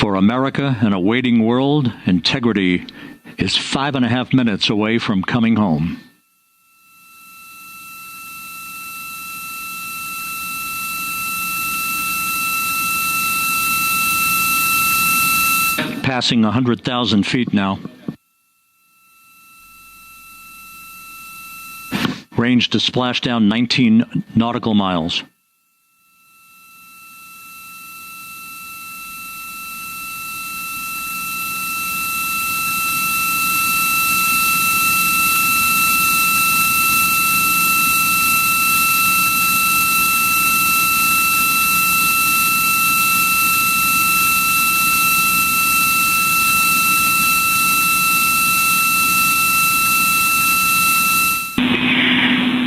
For America and a waiting world, Integrity is 5.5 minutes away from coming home. Passing 100,000 feet now. Range to splashdown 19 nautical miles.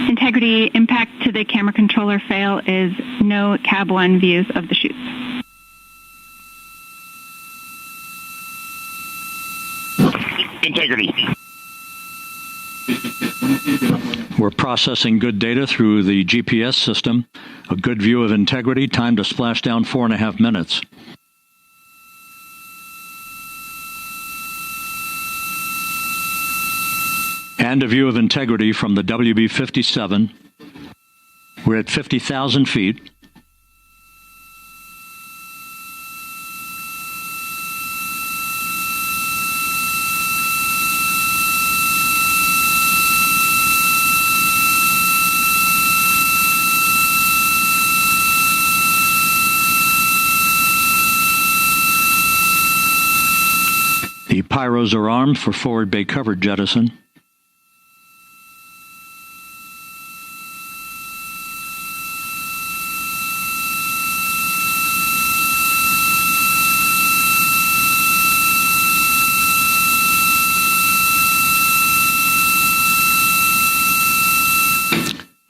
Integrity, impact to the camera controller fail is no cab 1 views of the chutes. Integrity. We're processing good data through the GPS system. A good view of Integrity, time to splashdown 4.5 minutes. And a view of Integrity from the WB-57. We're at 50,000 feet. The pyros are armed for forward bay cover jettison.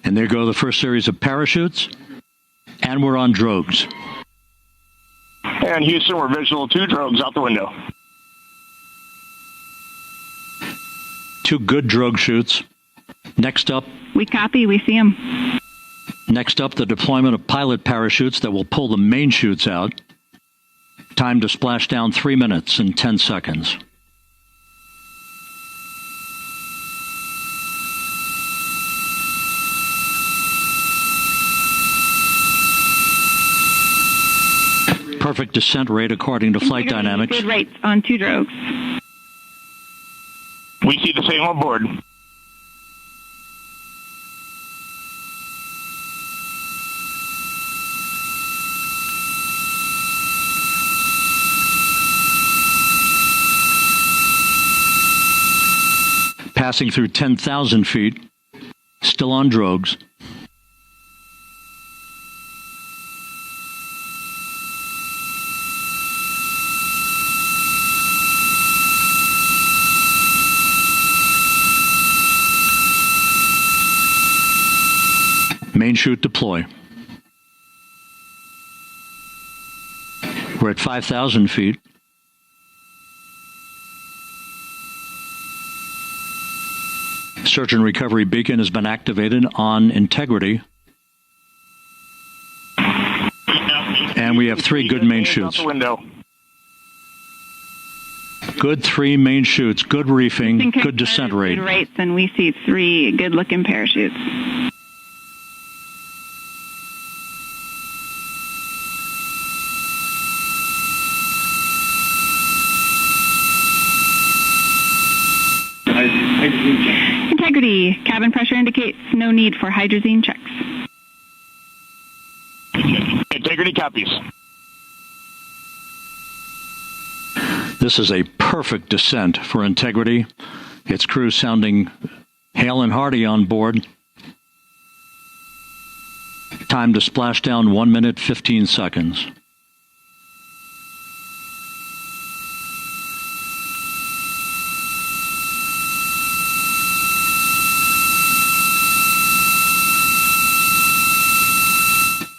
And there go the first series of parachutes, and we're on drogues. And Houston, we're visual 2 drogues out the window. 2 good drogue chutes. Next up, We copy, we see them. Next up, the deployment of pilot parachutes that will pull the main chutes out. Time to splash down 3 minutes and 10 seconds. Perfect descent rate according to flight dynamics. Good rates on 2 drogues. We see the same on board. Passing through 10,000 feet, still on drogues. Main chute deploy. We're at 5,000 feet. Search and recovery beacon has been activated on Integrity. And we have 3 good main chutes. Good 3 main chutes, good reefing, good descent rate. Good rates, and we see 3 good-looking parachutes. Integrity, cabin pressure indicates no need for hydrazine checks. Integrity copies. This is a perfect descent for Integrity. Its crew sounding hale and hearty on board. Time to splash down 1 minute, 15 seconds.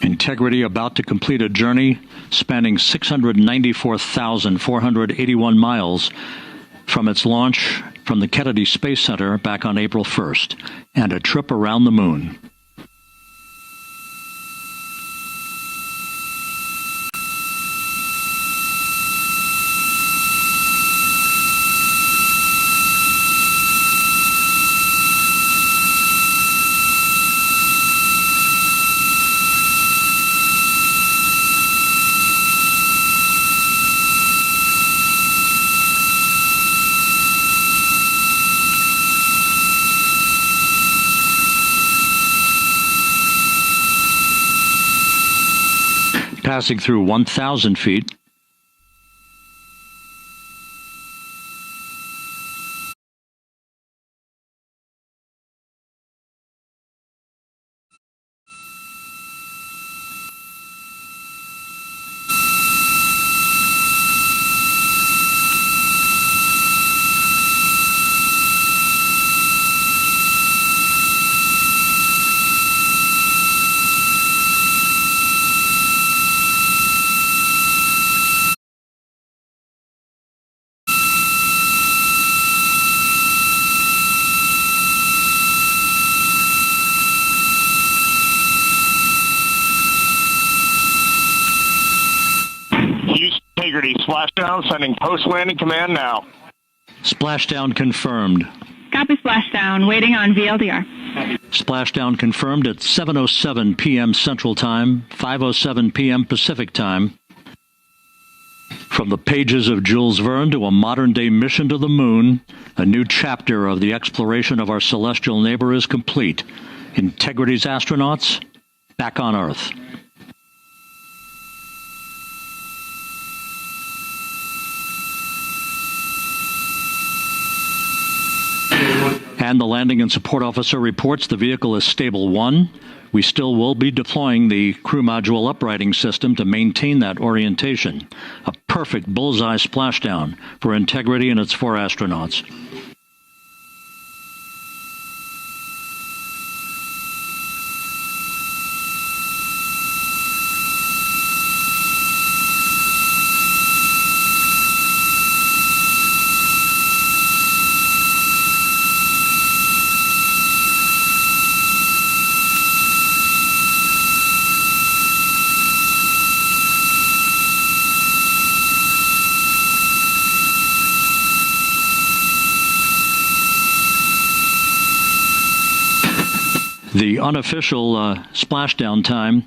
Integrity about to complete a journey spanning 694,481 miles from its launch from the Kennedy Space Center back on April 1st, and a trip around the moon. passing through 1,000 feet. Integrity, splashdown, sending post-landing command now. Splashdown confirmed. Copy splashdown. Waiting on VLDR. Splashdown confirmed at 7:07 p.m. Central Time, 5:07 p.m. Pacific Time. From the pages of Jules Verne to a modern-day mission to the moon, a new chapter of the exploration of our celestial neighbor is complete. Integrity's astronauts back on Earth. And the landing and support officer reports the vehicle is stable 1. We still will be deploying the crew module uprighting system to maintain that orientation. A perfect bullseye splashdown for Integrity and its 4 astronauts. The unofficial splashdown time,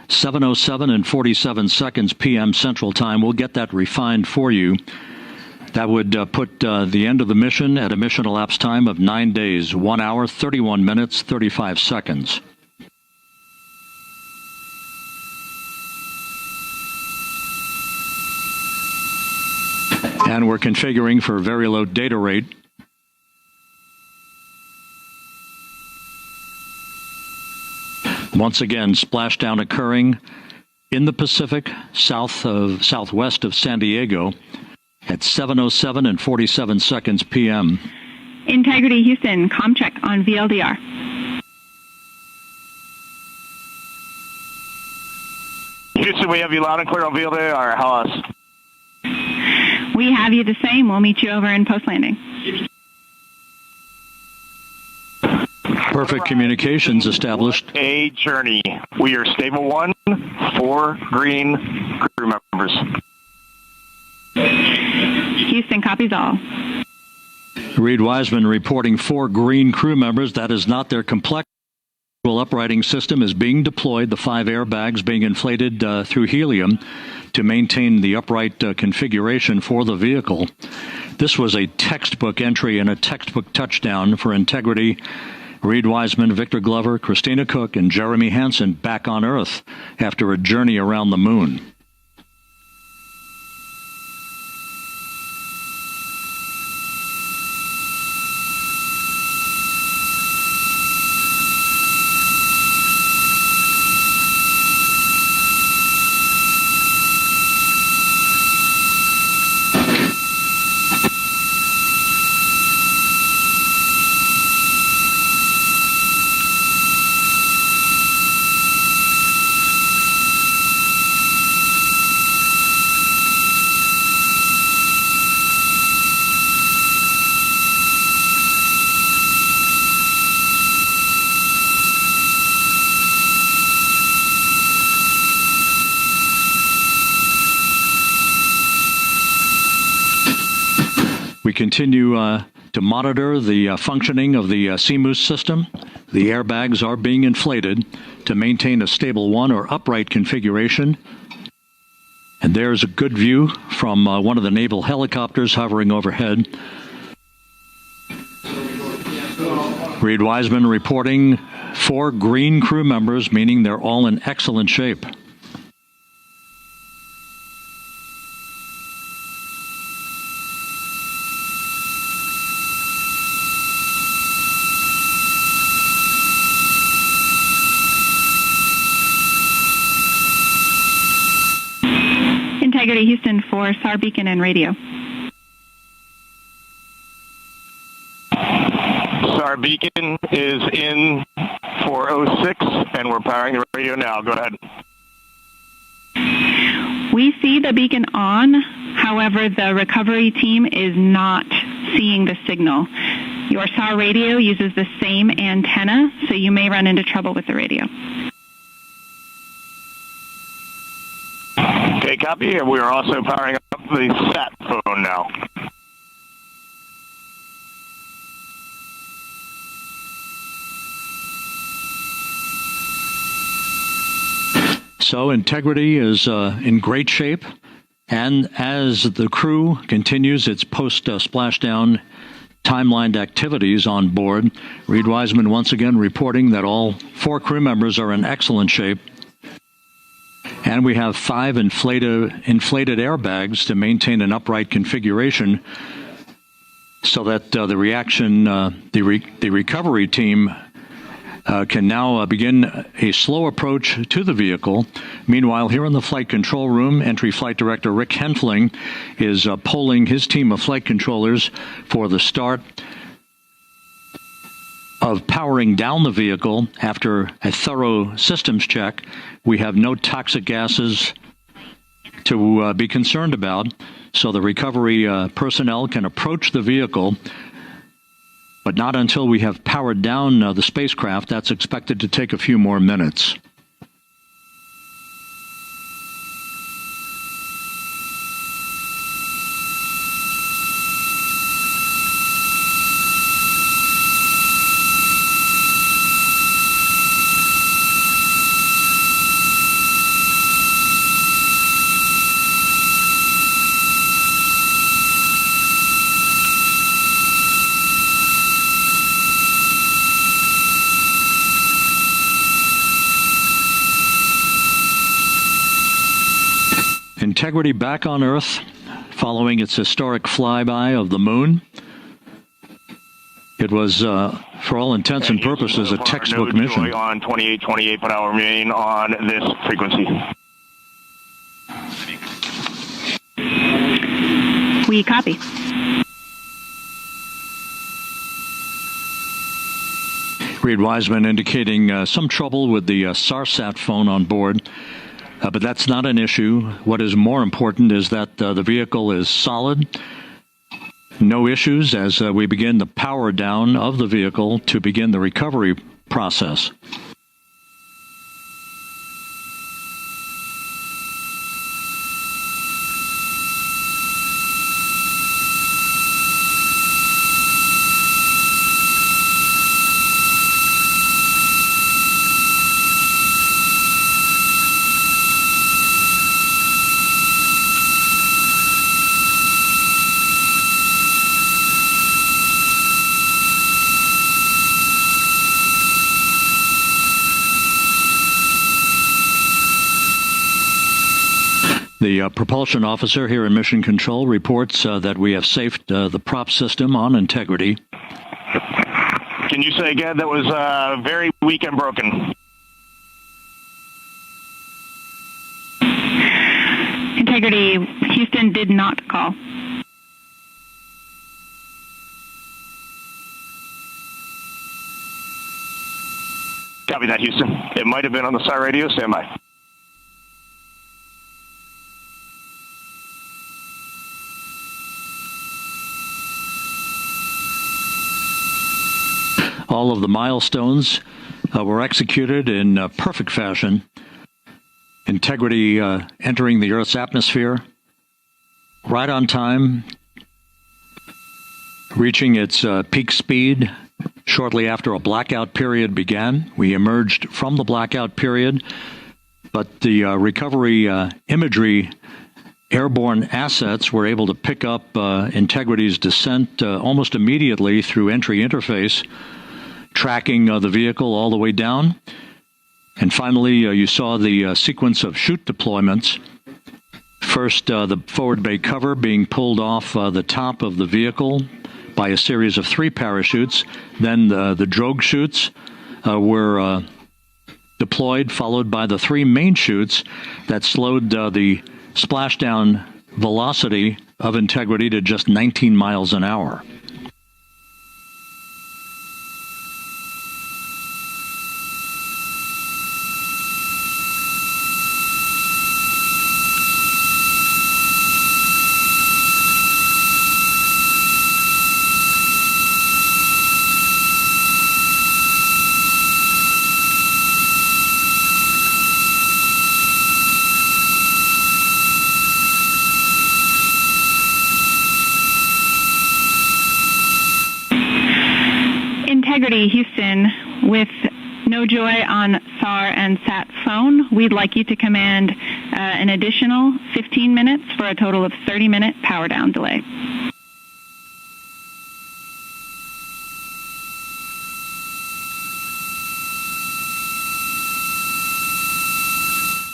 7:07 and 47 seconds p.m. Central Time. We'll get that refined for you. That would put the end of the mission at a mission elapsed time of 9 days, 1 hour, 31 minutes, 35 seconds. And we're configuring for very low data rate. Once again, splashdown occurring in the Pacific, southwest of San Diego at 7:07 and 47 seconds p.m. Integrity Houston, comm check on VLDR. Houston, we have you loud and clear on VLDR. How else? We have you the same. We'll meet you over in post-landing. Perfect communications established. A journey. We are stable 1, 4 green crew members. Houston copies all. Reed Wiseman reporting 4 green crew members. That is not their complex. Uprighting system is being deployed. The 5 airbags being inflated through helium to maintain the upright configuration for the vehicle. This was a textbook entry and a textbook touchdown for Integrity. Reed Wiseman, Victor Glover, Christina Cook, and Jeremy Hansen back on Earth after a journey around the moon. We continue to monitor the functioning of the CMOOS system. The airbags are being inflated to maintain a stable 1 or upright configuration. And there's a good view from one of the naval helicopters hovering overhead. Reed Wiseman reporting 4 green crew members, meaning they're all in excellent shape. your SAR beacon and radio. SAR beacon is in 406, and we're powering the radio now. Go ahead. We see the beacon on. However, the recovery team is not seeing the signal. Your SAR radio uses the same antenna, so you may run into trouble with the radio. Okay, copy. And we are also powering up the sat phone now. So integrity is in great shape, and as the crew continues its post-splashdown timelined activities on board, Reed Wiseman once again reporting that all 4 crew members are in excellent shape, and we have 5 inflated airbags to maintain an upright configuration so that the recovery team can now begin a slow approach to the vehicle. Meanwhile, here in the flight control room, Entry Flight Director Rick Henfling is polling his team of flight controllers for the start of powering down the vehicle after a thorough systems check. We have no toxic gases to be concerned about, so the recovery personnel can approach the vehicle, but not until we have powered down the spacecraft. That's expected to take a few more minutes. Integrity back on Earth following its historic flyby of the moon. It was, for all intents and purposes, a textbook mission. On 28, but I'll remain on this frequency. We copy. Reed Wiseman indicating some trouble with the SARSAT phone on board. But that's not an issue. What is more important is that the vehicle is solid. No issues as we begin the power down of the vehicle to begin the recovery process. The propulsion officer here in Mission Control reports that we have safed the prop system on integrity. Can you say again? That was very weak and broken. Integrity, Houston did not call. Copy that, Houston. It might have been on the SAR radio. Stand by. All of the milestones were executed in perfect fashion. Integrity entering the Earth's atmosphere right on time, reaching its peak speed shortly after a blackout period began. We emerged from the blackout period, but the recovery imagery airborne assets were able to pick up Integrity's descent almost immediately through entry interface, tracking the vehicle all the way down. And finally, you saw the sequence of chute deployments. First, the forward bay cover being pulled off the top of the vehicle by a series of 3 parachutes. Then the drogue chutes were deployed, followed by the 3 main chutes that slowed the splashdown velocity of Integrity to just 19 miles an hour. Integrity Houston, with no joy on SAR and SAT phone, we'd like you to command an additional 15 minutes for a total of 30-minute power down delay.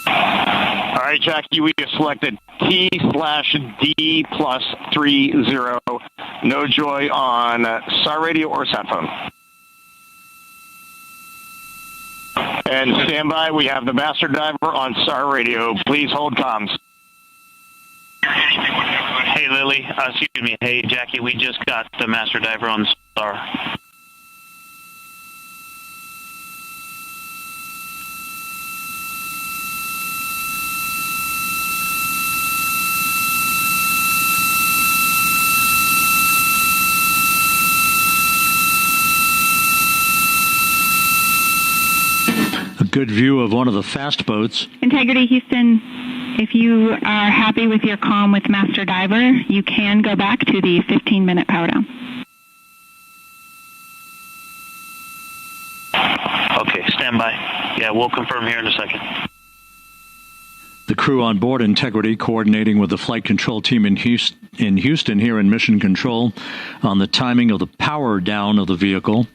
All right, Jackie, we have selected T/D+30. No joy on SAR radio or sat phone. And stand by. We have the master diver on SAR radio. Please hold comms. Hey, Lily. Excuse me. Hey, Jackie. We just got the master diver on SAR. Good view of one of the fast boats. Integrity Houston, if you are happy with your comm with Master Diver, you can go back to the 15-minute power down. Okay, stand by. Yeah, we'll confirm here in a second. The crew on board Integrity coordinating with the flight control team in Houston here in Mission Control on the timing of the power down of the vehicle,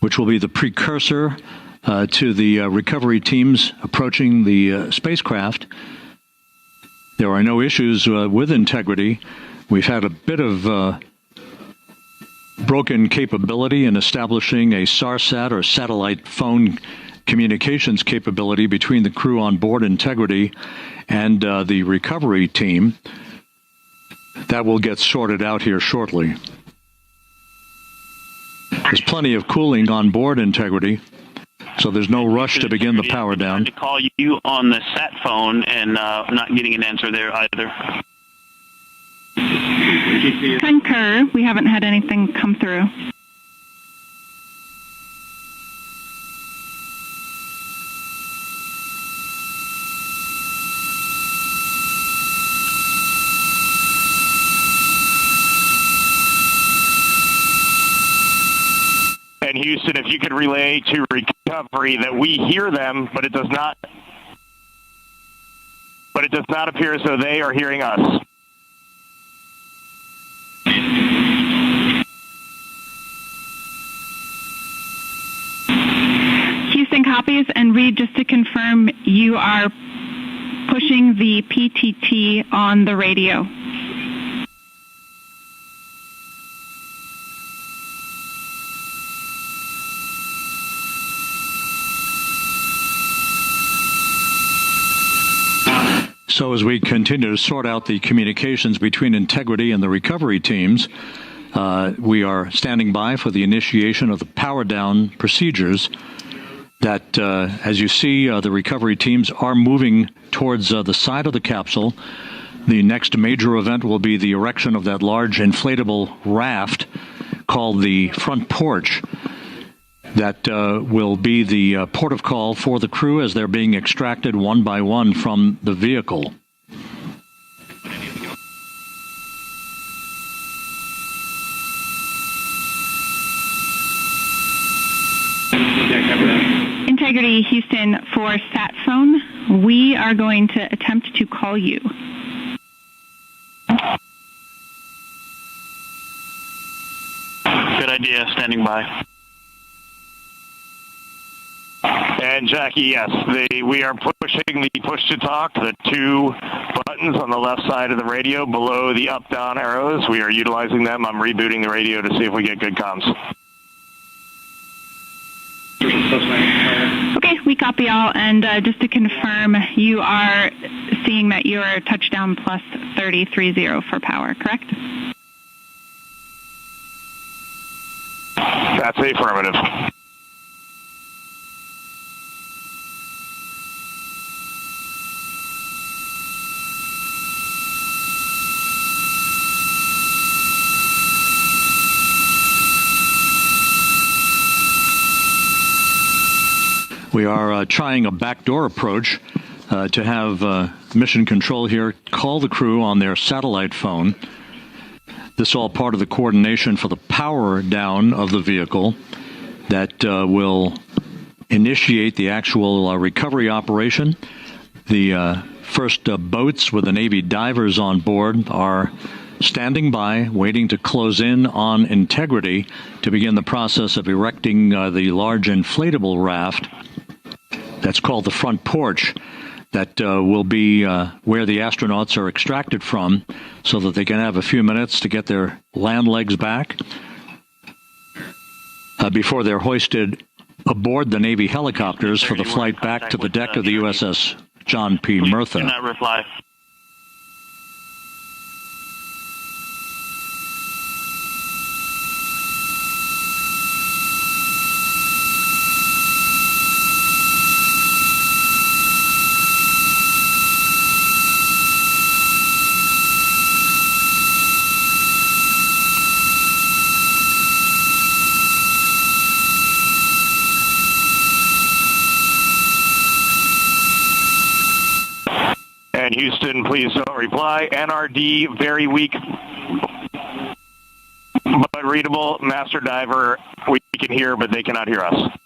which will be the precursor to the recovery teams approaching the spacecraft. There are no issues with Integrity. We've had a bit of broken capability in establishing a SARSAT or satellite phone communications capability between the crew on board Integrity and the recovery team. That will get sorted out here shortly. There's plenty of cooling on board Integrity, so there's no rush to begin the power down. To call you on the sat phone and not getting an answer there either. Concur. We haven't had anything come through. And Houston, if you could relay to recovery that we hear them, but it does not appear as though they are hearing us. Houston copies, and Reed, just to confirm, you are pushing the PTT on the radio. So as we continue to sort out the communications between Integrity and the recovery teams, we are standing by for the initiation of the power down procedures that, as you see, the recovery teams are moving towards the side of the capsule. The next major event will be the erection of that large inflatable raft called the front porch. That will be the port of call for the crew as they're being extracted one by one from the vehicle. Integrity Houston, for sat phone, we are going to attempt to call you. Good idea, standing by. And Jackie, yes, we are pushing the push to talk, the two buttons on the left side of the radio below the up-down arrows. We are utilizing them. I'm rebooting the radio to see if we get good comms. Okay, We copy all, and just to confirm, you are seeing that you are touchdown plus 3030 for power, correct? That's affirmative. We are trying a backdoor approach to have Mission Control here call the crew on their satellite phone. This is all part of the coordination for the power down of the vehicle that will initiate the actual recovery operation. The first boats with the Navy divers on board are standing by, waiting to close in on Integrity to begin the process of erecting the large inflatable raft. That's called the front porch. That will be where the astronauts are extracted from so that they can have a few minutes to get their land legs back before they're hoisted aboard the Navy helicopters for the flight back to the deck of the USS John P. Murtha. Do not reply. And Houston, please don't reply. NRD, very weak, but readable. Master Diver, we can hear, but they cannot hear us.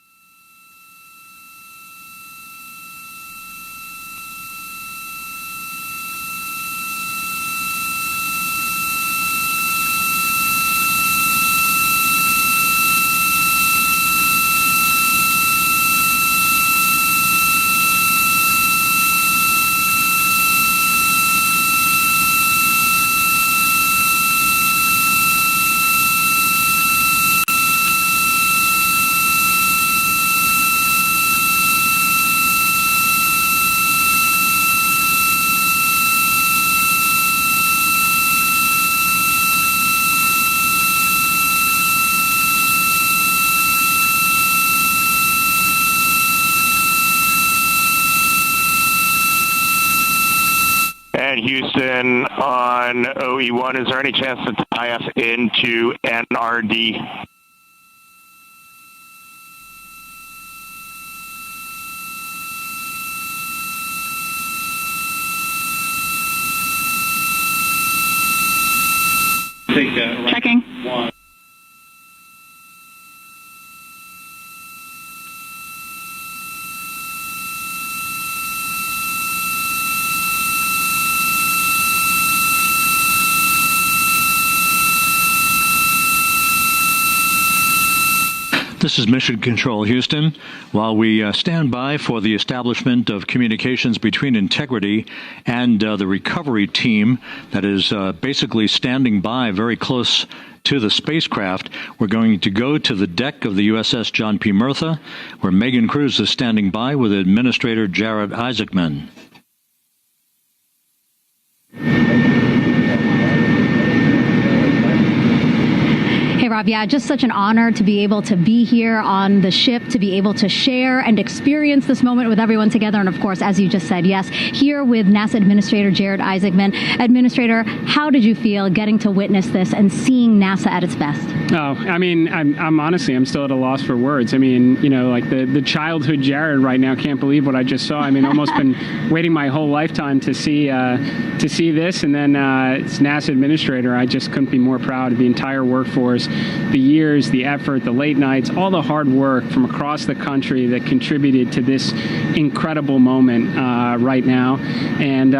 And Houston on OE1, is there any chance to tie us into NRD? Checking. This is Mission Control, Houston. While we stand by for the establishment of communications between Integrity and the recovery team that is basically standing by very close to the spacecraft, we're going to go to the deck of the USS John P. Murtha, where Megan Cruz is standing by with Administrator Jared Isaacman. Hey, Rob, yeah, just such an honor to be able to be here on the ship, to be able to share and experience this moment with everyone together. And of course, as you just said, yes, here with NASA Administrator Jared Isaacman. Administrator, how did you feel getting to witness this and seeing NASA at its best? Oh, I mean, I'm honestly, I'm still at a loss for words. I mean, you know, like the childhood Jared right now can't believe what I just saw. I mean, almost been waiting my whole lifetime to see this. And then it's NASA Administrator. I just couldn't be more proud of the entire workforce, the years, the effort, the late nights, all the hard work from across the country that contributed to this incredible moment right now. And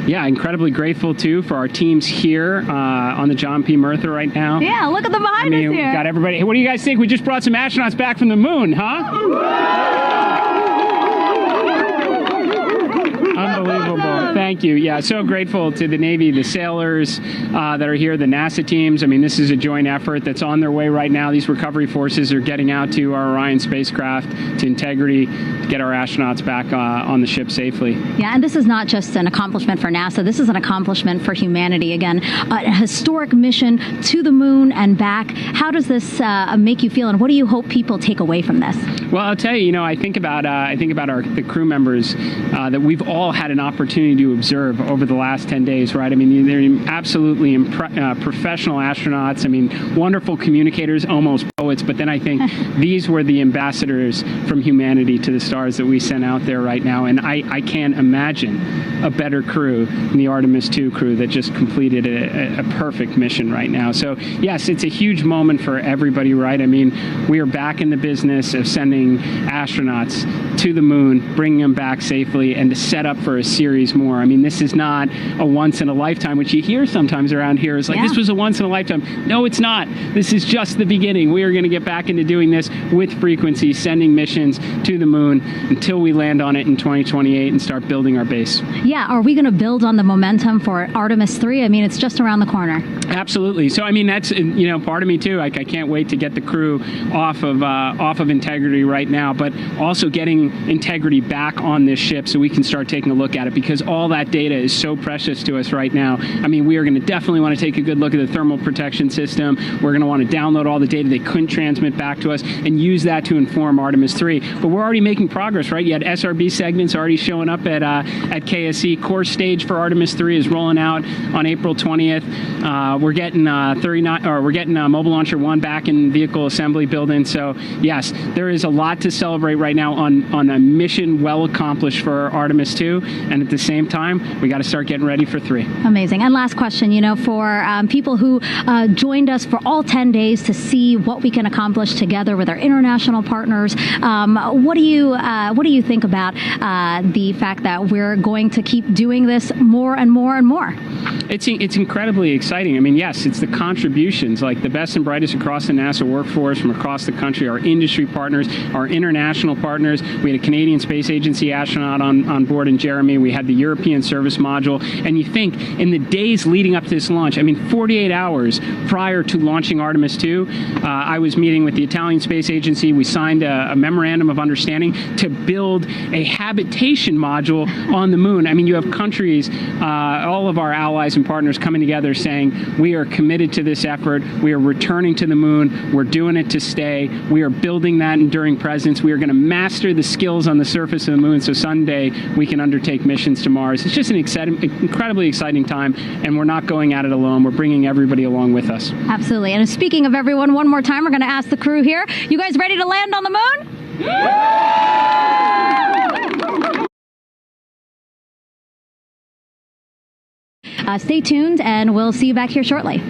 yeah, incredibly grateful too for our teams here on the John P. Murtha right now. Yeah, look at them behind us here. Got everybody. Hey, what do you guys think? We just brought some astronauts back from the moon, huh? Unbelievable. Thank Thank you. Yeah, so grateful to the Navy, the sailors that are here, the NASA teams. I mean, this is a joint effort that's on their way right now. These recovery forces are getting out to our Orion spacecraft, to Integrity, to get our astronauts back on the ship safely. Yeah, and this is not just an accomplishment for NASA. This is an accomplishment for humanity. Again, a historic mission to the moon and back. How does this make you feel, and what do you hope people take away from this? Well, I'll tell you, I think about the crew members that we've all had an opportunity to observe over the last 10 days, right? I mean, they're absolutely professional astronauts. I mean, wonderful communicators, almost poets. But then I think these were the ambassadors from humanity to the stars that we sent out there right now. And I can't imagine a better crew than the Artemis II crew that just completed a perfect mission right now. So, yes, it's a huge moment for everybody, right? I mean, we are back in the business of sending astronauts to the moon, bringing them back safely, and to set up for a series more. I mean, this is not a once-in-a-lifetime, which you hear sometimes around here. It's like, this was a once-in-a-lifetime. No, it's not. This is just the beginning. We are going to get back into doing this with frequency, sending missions to the moon until we land on it in 2028 and start building our base. Yeah, are we going to build on the momentum for Artemis 3? I mean, it's just around the corner. Absolutely. So, I mean, that's, part of me too. I can't wait to get the crew off of Integrity right now, but also getting Integrity back on this ship so we can start taking a look at it, because all that data is so precious to us right now. I mean, we are going to definitely want to take a good look at the thermal protection system. We're going to want to download all the data they couldn't transmit back to us and use that to inform Artemis 3. But we're already making progress, right? You had SRB segments already showing up at KSC. Core stage for Artemis 3 is rolling out on April 20th. We're getting Mobile Launcher 1 back in vehicle assembly building. So yes, there is a lot to celebrate right now on a mission well accomplished for Artemis 2, and at the same time, we got to start getting ready for 3. Amazing. And last question, for people who joined us for all 10 days to see what we can accomplish together with our international partners, what do you think about the fact that we're going to keep doing this more and more and more? It's incredibly exciting. I mean, yes, it's the contributions, like the best and brightest across the NASA workforce from across the country, our industry partners, our international partners. We had a Canadian Space Agency astronaut on board in Jeremy. We had the European Service Module. And you think in the days leading up to this launch, I mean, 48 hours prior to launching Artemis 2, I was meeting with the Italian Space Agency. We signed a memorandum of understanding to build a habitation module on the moon. I mean, you have countries, all of our allies and partners coming together saying, we are committed to this effort. We are returning to the moon. We're doing it to stay. We are building that enduring presence. We are going to master the skills on the surface of the moon so someday we can undertake missions to Mars. It's just an incredibly exciting time, and we're not going at it alone. We're bringing everybody along with us. Absolutely. And speaking of everyone, one more time, we're going to ask the crew here, you guys ready to land on the moon? Stay tuned, and we'll see you back here shortly.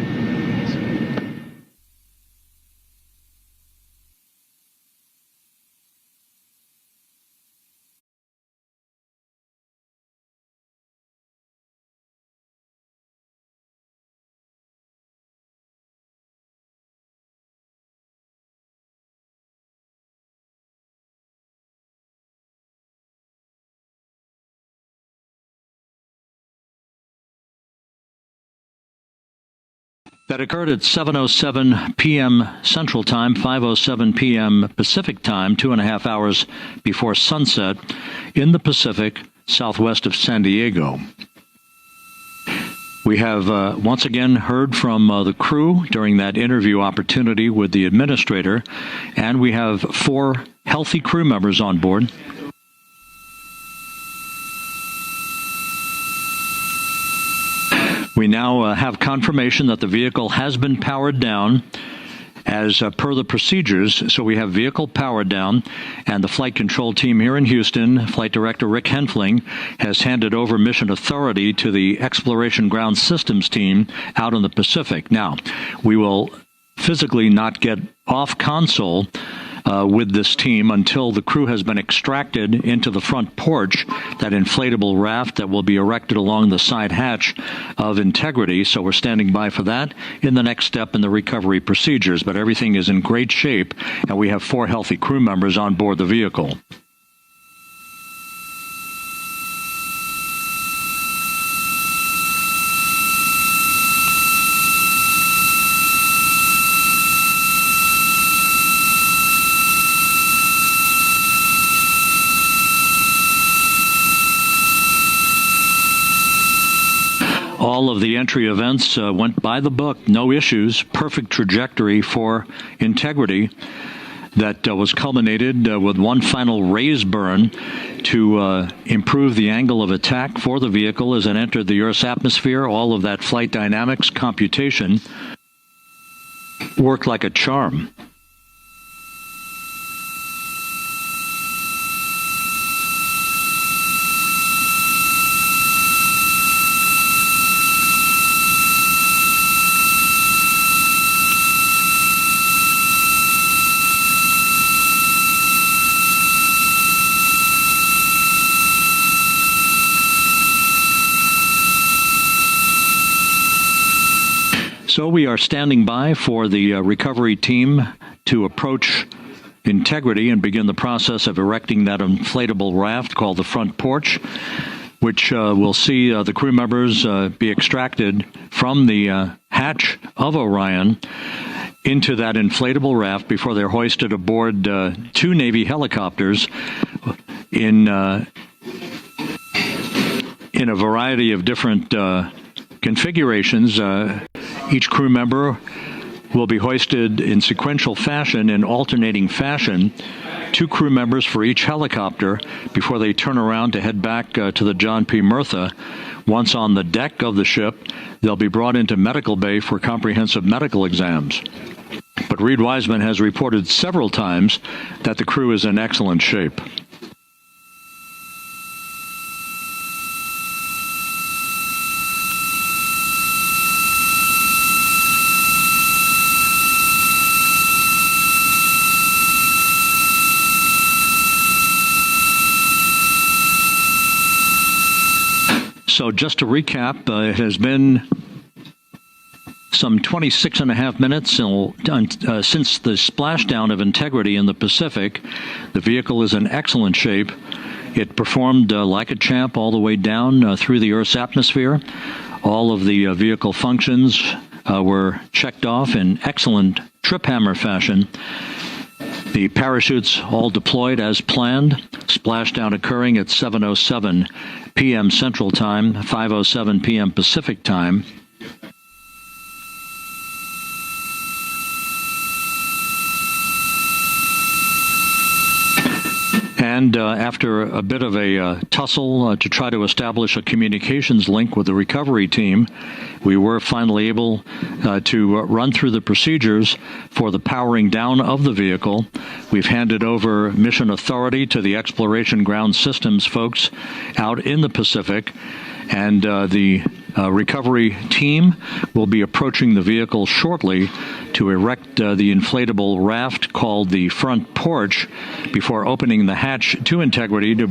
That occurred at 7:07 p.m. Central Time, 5:07 p.m. Pacific Time, 2.5 hours before sunset in the Pacific, southwest of San Diego. We have once again heard from the crew during that interview opportunity with the administrator, and we have 4 healthy crew members on board. We now have confirmation that the vehicle has been powered down as per the procedures. So we have vehicle powered down, and the flight control team here in Houston, Flight Director Rick Henfling, has handed over mission authority to the Exploration Ground Systems team out in the Pacific. Now, we will physically not get off console with this team until the crew has been extracted into the front porch, that inflatable raft that will be erected along the side hatch of Integrity. So we're standing by for that in the next step in the recovery procedures. But everything is in great shape, and we have 4 healthy crew members on board the vehicle. of the entry events went by the book, no issues, perfect trajectory for integrity. That was culminated with one final raise burn to improve the angle of attack for the vehicle as it entered the Earth's atmosphere. All of that flight dynamics computation worked like a charm. So we are standing by for the recovery team to approach integrity and begin the process of erecting that inflatable raft called the front porch, which will see the crew members be extracted from the hatch of Orion into that inflatable raft before they're hoisted aboard two Navy helicopters in a variety of different configurations. Each crew member will be hoisted in sequential fashion, in alternating fashion, two crew members for each helicopter before they turn around to head back to the John P. Murtha. Once on the deck of the ship, they'll be brought into medical bay for comprehensive medical exams. But Reed Wiseman has reported several times that the crew is in excellent shape. So just to recap, it has been some 26 and a half minutes since the splashdown of integrity in the Pacific. The vehicle is in excellent shape. It performed like a champ all the way down through the Earth's atmosphere. All of the vehicle functions were checked off in excellent trip hammer fashion. The parachutes all deployed as planned. Splashdown occurring at 7:07 p.m. Central Time, 5:07 p.m. Pacific Time. And after a bit of a tussle to try to establish a communications link with the recovery team, we were finally able to run through the procedures for the powering down of the vehicle. We've handed over mission authority to the Exploration Ground Systems folks out in the Pacific, and the recovery team will be approaching the vehicle shortly to erect the inflatable raft called the front porch before opening the hatch to Integrity to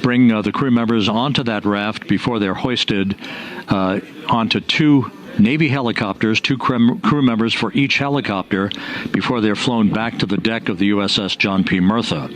bring the crew members onto that raft before they're hoisted onto two Navy helicopters, two crew members for each helicopter before they're flown back to the deck of the USS John P. Murtha.